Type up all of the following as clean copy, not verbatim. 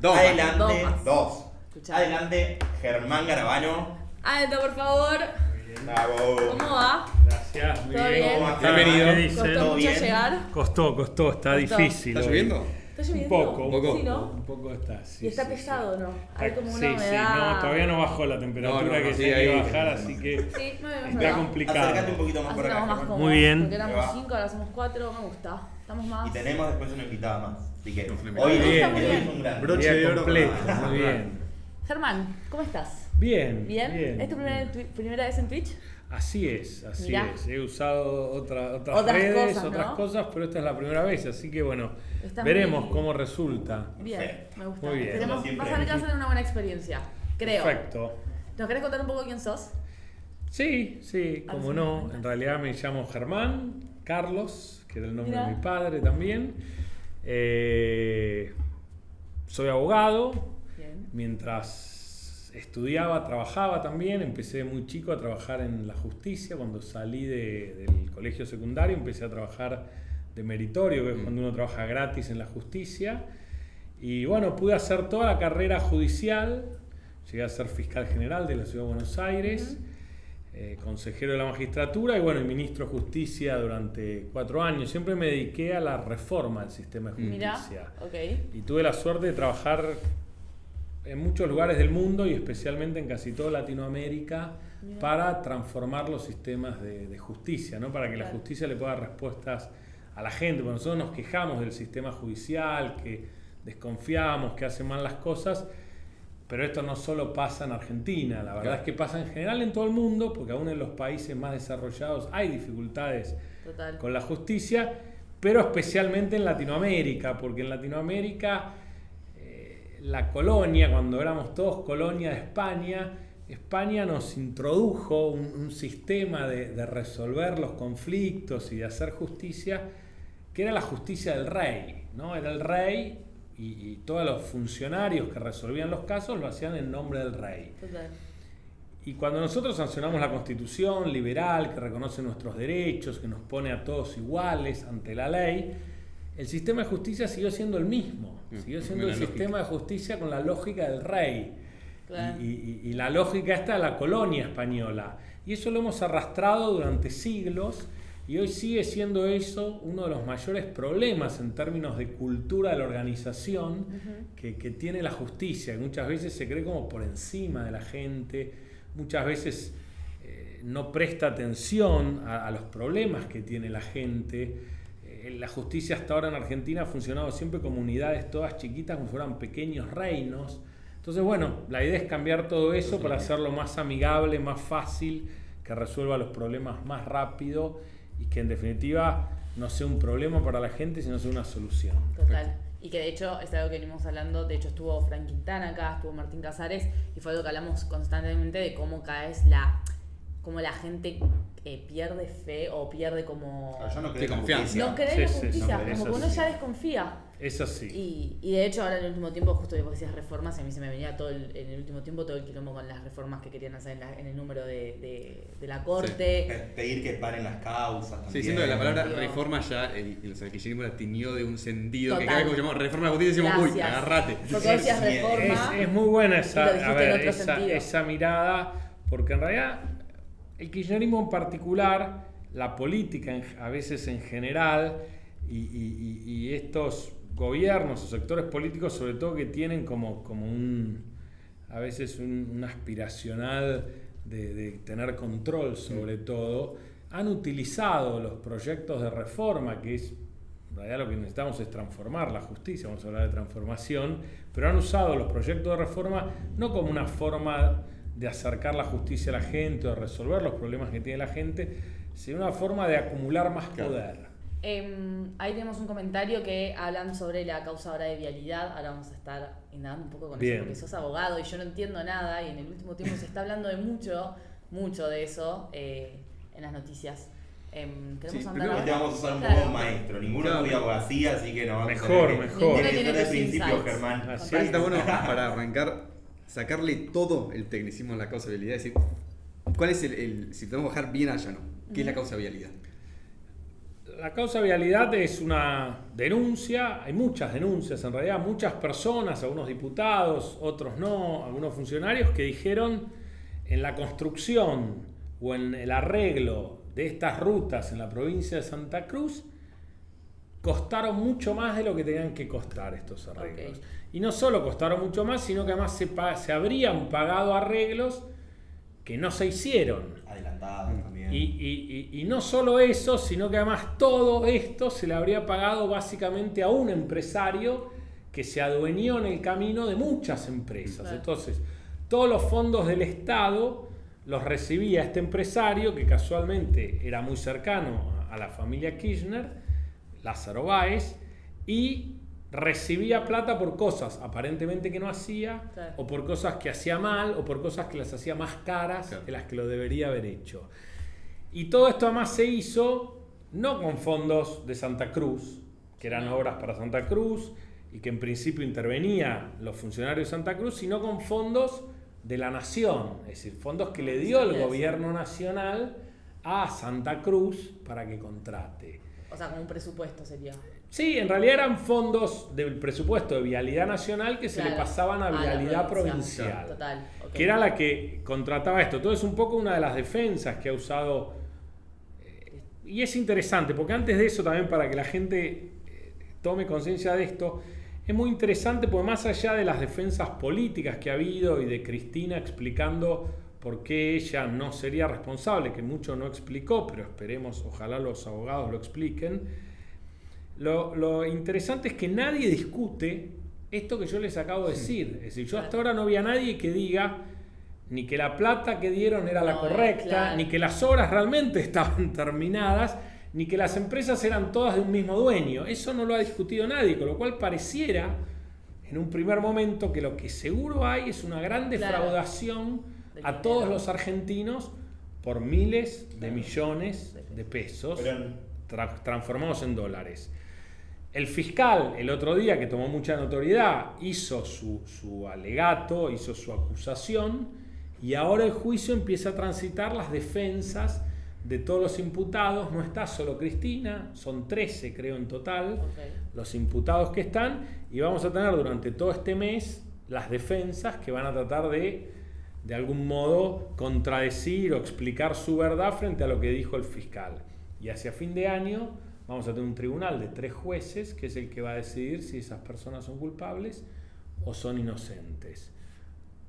Dos. Adelante, Dos. dos. Escuchá. Adelante, Germán Garabano. Alto, por favor. Bravo. ¿Cómo va? Gracias, muy ¿Todo bien. bien? ¿Cómo estás? Bienvenido. ¿Qué ¿Qué dicen? ¿Costó ¿Todo mucho bien? llegar? Costó, está Costó. difícil. ¿Está hoy. lloviendo? ¿Está lloviendo? Un poco. Sí, ¿no? Un poco está, sí. Y está sí, pesado, sí. ¿no? Hay como una sí, humedad. no, todavía no bajó la temperatura No, que sigue tiene que ahí. bajar, así que Sí, no me está verdad. complicado. Acércate un poquito más Así por acá. estamos más Germán. cómodos. Muy bien. Porque éramos Va. 5, ahora somos 4. Me gusta. Estamos más. Y tenemos después una invitada más. Así que Una hoy invitada. Bien. hoy es un gran Broche Día de oro completo, para- muy bien. Germán, ¿cómo estás? Bien. ¿Bien? ¿Es tu primera vez en Twitch? Así es. Mirá. He usado otras Otras redes, cosas, ¿no? otras cosas, pero esta es la primera vez, así que bueno, Está veremos muy- cómo resulta. Bien, Perfecto. me gusta. Muy bien. Esperemos- Como siempre. vas a ver que va a ser una buena experiencia. Creo. Perfecto. ¿Nos querés contar un poco quién sos? Sí, Algo como se no. me cuenta. En realidad me llamo Germán Carlos, que era el nombre Mirá. de mi padre también. Soy abogado. Bien. Mientras estudiaba, trabajaba también. Empecé muy chico a trabajar en la justicia. Cuando salí del colegio secundario empecé a trabajar de meritorio, que es cuando uno trabaja gratis en la justicia. Y bueno, pude hacer toda la carrera judicial. Llegué a ser fiscal general de la Ciudad de Buenos Aires, consejero de la magistratura y bueno, y ministro de justicia durante 4 años. Siempre me dediqué a la reforma del sistema de Mirá, justicia. ok. Y tuve la suerte de trabajar en muchos lugares del mundo y especialmente en casi toda Latinoamérica Mirá. para transformar los sistemas de justicia, ¿no? Para que la Claro. justicia le pueda dar respuestas a la gente. Porque nosotros nos quejamos del sistema judicial, que desconfiamos, que hace mal las cosas, pero esto no solo pasa en Argentina, la verdad Claro. es que pasa en general en todo el mundo, porque aún en los países más desarrollados hay dificultades Total. con la justicia, pero especialmente en Latinoamérica, porque en Latinoamérica la colonia, cuando éramos todos colonia de España, España nos introdujo un sistema de resolver los conflictos y de hacer justicia, que era la justicia del rey, ¿no? Era el rey y todos los funcionarios que resolvían los casos lo hacían en nombre del rey. Total. Y cuando nosotros sancionamos la Constitución liberal, que reconoce nuestros derechos, que nos pone a todos iguales ante la ley, el sistema de justicia siguió siendo el mismo. Siguió siendo el la lógica. sistema de justicia con la lógica del rey. Claro. Y la lógica esta de la colonia española. Y eso lo hemos arrastrado durante siglos y hoy sigue siendo eso uno de los mayores problemas en términos de cultura de la organización que tiene la justicia, que muchas veces se cree como por encima de la gente, muchas veces no presta atención a los problemas que tiene la gente. La justicia hasta ahora en Argentina ha funcionado siempre como unidades todas chiquitas, como si fueran pequeños reinos. Entonces, bueno, la idea es cambiar todo eso para hacerlo más amigable, más fácil, que resuelva los problemas más rápido y que en definitiva no sea un problema para la gente, sino sea una solución. Total. Y que de hecho es algo que venimos hablando, de hecho estuvo Frank Quintana acá, estuvo Martín Casares, y fue algo que hablamos constantemente de cómo cada vez como la gente pierde fe o pierde como... Yo no Sí, creo en confianza. justicia. No cree en la Sí, sí, justicia, no cree, como que eso uno sí. ya desconfía. Es así. Y de hecho ahora en el último tiempo, justo vos decías reformas, y a mí se me venía en el último tiempo todo el quilombo con las reformas que querían hacer en el número de la corte. Pedir que paren las causas también. Sí, siento que la palabra Digo. reforma ya, el kirchnerismo la tiñó de un sentido que Total. cada vez que llamamos reforma de la justicia decimos, uy, Gracias. agarrate. Porque vos decías Sí, reforma. Es muy buena y lo esa, dijiste a ver, en otro esa, sentido. esa mirada, porque en realidad el kirchnerismo en particular, la política a veces en general y estos gobiernos o sectores políticos sobre todo que tienen como a veces un aspiracional de tener control sobre todo, han utilizado los proyectos de reforma, que es en realidad lo que necesitamos es transformar la justicia, vamos a hablar de transformación, pero han usado los proyectos de reforma no como una forma de acercar la justicia a la gente o de resolver los problemas que tiene la gente, sino una forma de acumular más Claro. poder. Ahí tenemos un comentario que hablan sobre la causa ahora de vialidad. Ahora vamos a estar indagando un poco con Bien. eso porque sos abogado y yo no entiendo nada y en el último tiempo se está hablando de mucho de eso en las noticias. Queremos Sí, andar primero Y te ahora. vamos a usar un Claro. poco de maestro. Ninguno Claro. estudia abogacía, así que no vamos Mejor, a tener mejor. Ninguno Tiene que tiene ser de los principio, insights. Germán. Así Parece que está bueno para arrancar, sacarle todo el tecnicismo a la causa vialidad, es decir, ¿cuál es si tenemos que bajar bien allá, ¿no? ¿Qué es la causa vialidad? La causa vialidad es una denuncia, hay muchas denuncias en realidad, muchas personas, algunos diputados, otros no, algunos funcionarios que dijeron en la construcción o en el arreglo de estas rutas en la provincia de Santa Cruz costaron mucho más de lo que tenían que costar estos arreglos. Ok. Y no solo costaron mucho más, sino que además se habrían pagado arreglos que no se hicieron. Adelantado también. Y no solo eso, sino que además todo esto se le habría pagado básicamente a un empresario que se adueñó en el camino de muchas empresas. Claro. Entonces, todos los fondos del Estado los recibía este empresario que casualmente era muy cercano a la familia Kirchner, Lázaro Báez, y recibía plata por cosas aparentemente que no hacía, Claro. o por cosas que hacía mal, o por cosas que las hacía más caras Claro. de las que lo debería haber hecho. Y todo esto además se hizo no con fondos de Santa Cruz, que eran obras para Santa Cruz y que en principio intervenían los funcionarios de Santa Cruz, sino con fondos de la nación, es decir, fondos que le dio el Sí, gobierno nacional a Santa Cruz para que contrate. O sea, como un presupuesto sería. Sí, en realidad eran fondos del presupuesto de Vialidad Nacional que se le Claro, pasaban a la Vialidad provincia. Provincial, Total. Ok. que era la que contrataba esto. Todo es un poco una de las defensas que ha usado. Y es interesante, porque antes de eso también, para que la gente tome conciencia de esto, es muy interesante porque más allá de las defensas políticas que ha habido y de Cristina explicando por qué ella no sería responsable, que mucho no explicó, pero esperemos, ojalá los abogados lo expliquen, lo interesante es que nadie discute esto que yo les acabo de decir. Es decir, yo hasta ahora no vi a nadie que diga ni que la plata que dieron era la No, correcta, claro. ni que las obras realmente estaban terminadas, ni que las empresas eran todas de un mismo dueño. Eso no lo ha discutido nadie, con lo cual pareciera en un primer momento que lo que seguro hay es una gran defraudación Del a dinero. todos los argentinos por miles de Claro. millones de pesos Pero transformados en dólares. El fiscal, el otro día, que tomó mucha notoriedad, hizo su alegato, hizo su acusación, y ahora el juicio empieza a transitar las defensas de todos los imputados. No está solo Cristina, son 13 creo en total, Ok. los imputados que están, y vamos a tener durante todo este mes las defensas que van a tratar de algún modo contradecir o explicar su verdad frente a lo que dijo el fiscal. Y hacia fin de año vamos a tener un tribunal de 3 jueces que es el que va a decidir si esas personas son culpables o son inocentes.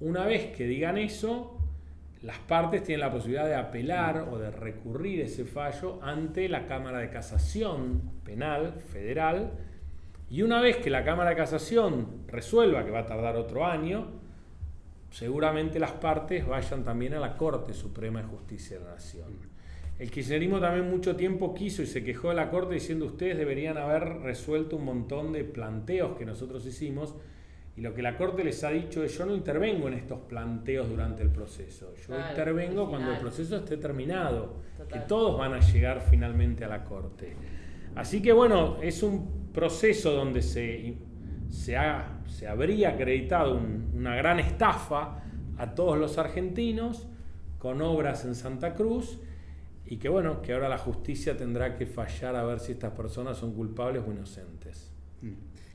Una vez que digan eso, las partes tienen la posibilidad de apelar o de recurrir ese fallo ante la Cámara de Casación Penal Federal, y una vez que la Cámara de Casación resuelva, que va a tardar otro año, seguramente las partes vayan también a la Corte Suprema de Justicia de la Nación. El kirchnerismo también mucho tiempo quiso y se quejó de la Corte diciendo ustedes deberían haber resuelto un montón de planteos que nosotros hicimos, y lo que la Corte les ha dicho es yo no intervengo en estos planteos durante el proceso, yo Claro, intervengo al cuando el final. proceso esté terminado, Total. que todos van a llegar finalmente a la Corte. Así que bueno, es un proceso donde se habría acreditado una gran estafa a todos los argentinos con obras en Santa Cruz, y que bueno, que ahora la justicia tendrá que fallar a ver si estas personas son culpables o inocentes.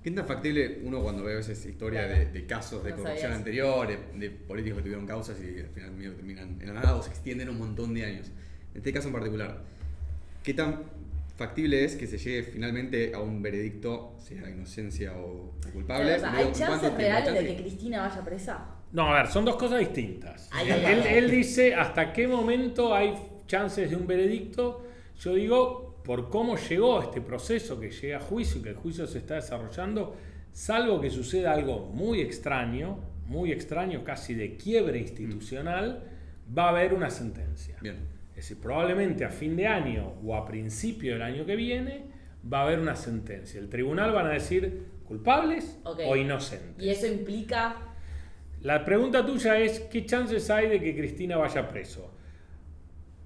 ¿Qué tan factible uno cuando ve a veces historia Claro. de casos de No corrupción sabías. anteriores, de políticos que tuvieron causas y al final medio terminan en la nada o se extienden un montón de años? En este caso en particular, ¿qué tan factible es que se llegue finalmente a un veredicto, sea inocencia o culpable? Claro, o sea, ¿hay ¿Cuánto chances tiempo? reales de ¿Chance? que Cristina vaya presa? No, a ver, son dos cosas distintas. Ay, ay, ay, ay. Él dice hasta qué momento hay chances de un veredicto. Yo digo, por cómo llegó este proceso que llega a juicio, que el juicio se está desarrollando, salvo que suceda algo muy extraño, casi de quiebre institucional, va a haber una sentencia. Bien. Es decir, probablemente a fin de año o a principio del año que viene va a haber una sentencia. El tribunal van a decir culpables Ok. o inocentes. Y eso implica... La pregunta tuya es, ¿qué chances hay de que Cristina vaya preso?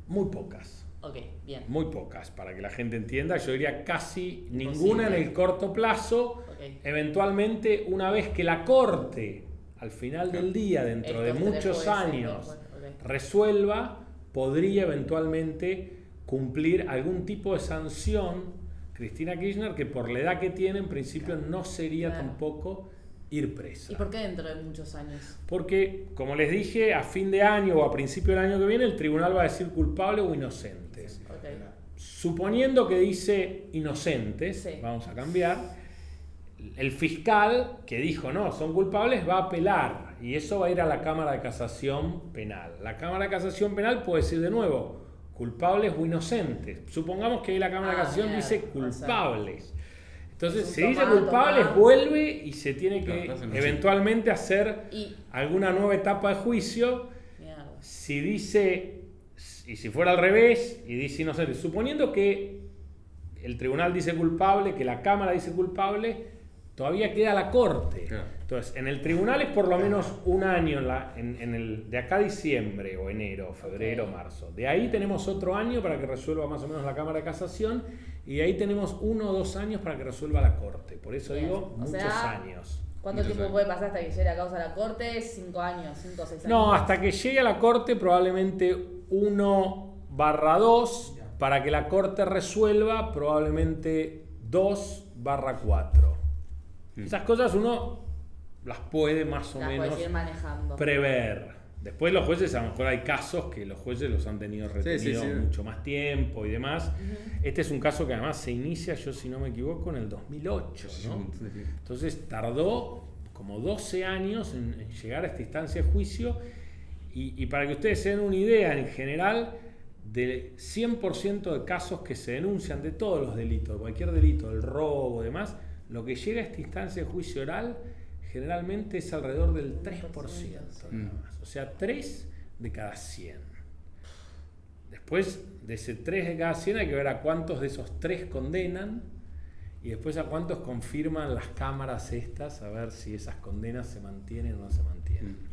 Muy pocas. Ok, bien. Muy pocas, para que la gente entienda. Yo diría casi Imposible. ninguna en el corto plazo. Ok. Eventualmente, una vez que la Corte, al final del día, dentro de Estos tres muchos jueces, años, ok. resuelva, podría eventualmente cumplir algún tipo de sanción Cristina Kirchner, que por la edad que tiene en principio no sería tampoco ir presa. ¿Y por qué dentro de muchos años? Porque, como les dije, a fin de año o a principio del año que viene el tribunal va a decir culpable o inocentes. Okay. Suponiendo que dice inocentes, vamos a cambiar, el fiscal que dijo no, son culpables, va a apelar y eso va a ir a la Cámara de Casación Penal. La Cámara de Casación Penal puede decir de nuevo culpables o inocentes. Supongamos que ahí la Cámara de Casación dice culpables. Entonces, si dice culpables, vuelve y se tiene que eventualmente hacer alguna nueva etapa de juicio. Si dice, y si fuera al revés, y dice inocente, suponiendo que el tribunal dice culpable, que la Cámara dice culpable, todavía queda la Corte. Entonces, en el tribunal es por lo menos un año, de acá a diciembre, o enero, febrero, marzo. De ahí tenemos otro año para que resuelva más o menos la Cámara de Casación, y de ahí tenemos 1 o 2 años para que resuelva la Corte. Por eso digo, muchos años. ¿Cuánto tiempo puede pasar hasta que llegue la causa a la Corte? 5 años, 5 o 6 años. No, hasta que llegue a la Corte probablemente 1/2, para que la Corte resuelva probablemente 2/4. Esas cosas uno las puede más o menos ir manejando. Prever. Después los jueces, a lo mejor hay casos que los jueces los han tenido retenidos mucho más tiempo y demás. Este es un caso que además se inicia, yo si no me equivoco, en el 2008, ¿no? Entonces tardó como 12 años en llegar a esta instancia de juicio y para que ustedes se den una idea, en general, del 100% de casos que se denuncian de todos los delitos, de cualquier delito, el robo y demás, lo que llega a esta instancia de juicio oral generalmente es alrededor del 3%, nada más. O sea, 3 de cada 100. Después de ese 3 de cada 100 hay que ver a cuántos de esos 3 condenan y después a cuántos confirman las cámaras estas, a ver si esas condenas se mantienen o no se mantienen.